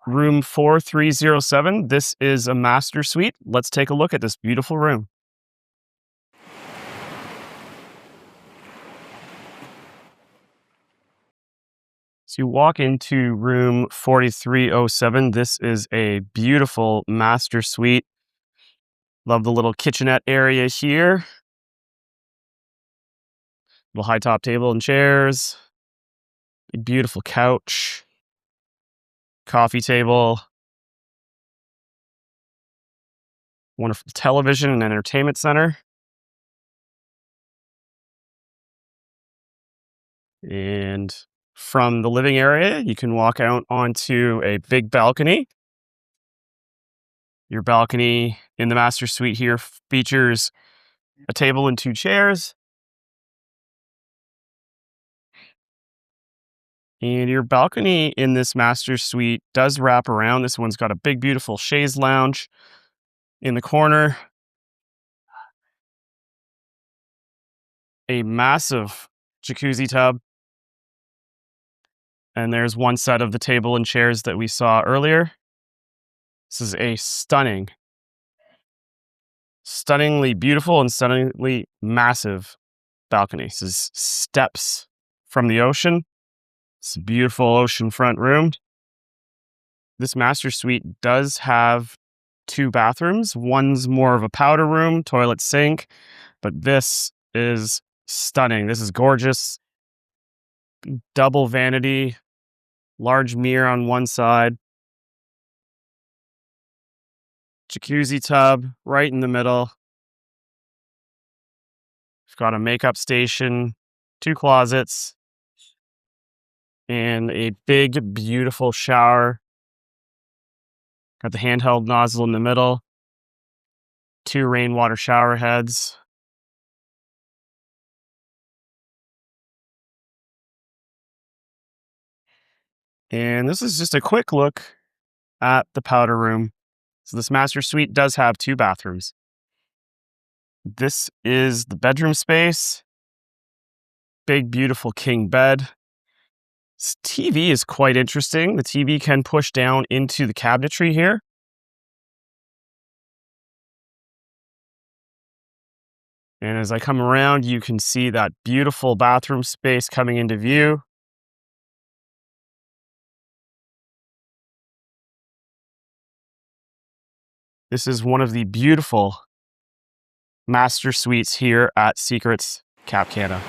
room 4307. This is a master suite. Let's take a look at this beautiful room. So you walk into room 4307. This is a beautiful master suite. Love the little kitchenette area here. Little high top table and chairs. A beautiful couch. Coffee table. Wonderful television and entertainment center. And from the living area, you can walk out onto a big balcony. Your balcony in the master suite here features a table and 2 chairs. And your balcony in this master suite does wrap around. This one's got a big, beautiful chaise lounge in the corner. A massive jacuzzi tub. And there's one set of the table and chairs that we saw earlier. This is a stunningly beautiful and stunningly massive balcony. This is steps from the ocean. It's a beautiful oceanfront room. This master suite does have 2 bathrooms. One's more of a powder room, toilet, sink, but this is stunning. This is gorgeous. Double vanity, large mirror on one side. Jacuzzi tub right in the middle. We've got a makeup station, 2 closets, and a big, beautiful shower. Got the handheld nozzle in the middle. 2 rainwater shower heads. And this is just a quick look at the powder room. So this master suite does have 2 bathrooms. This is the bedroom space. Big, beautiful king bed. This TV is quite interesting. The TV can push down into the cabinetry here. And as I come around, you can see that beautiful bathroom space coming into view. This is one of the beautiful master suites here at Secrets Cap Cana.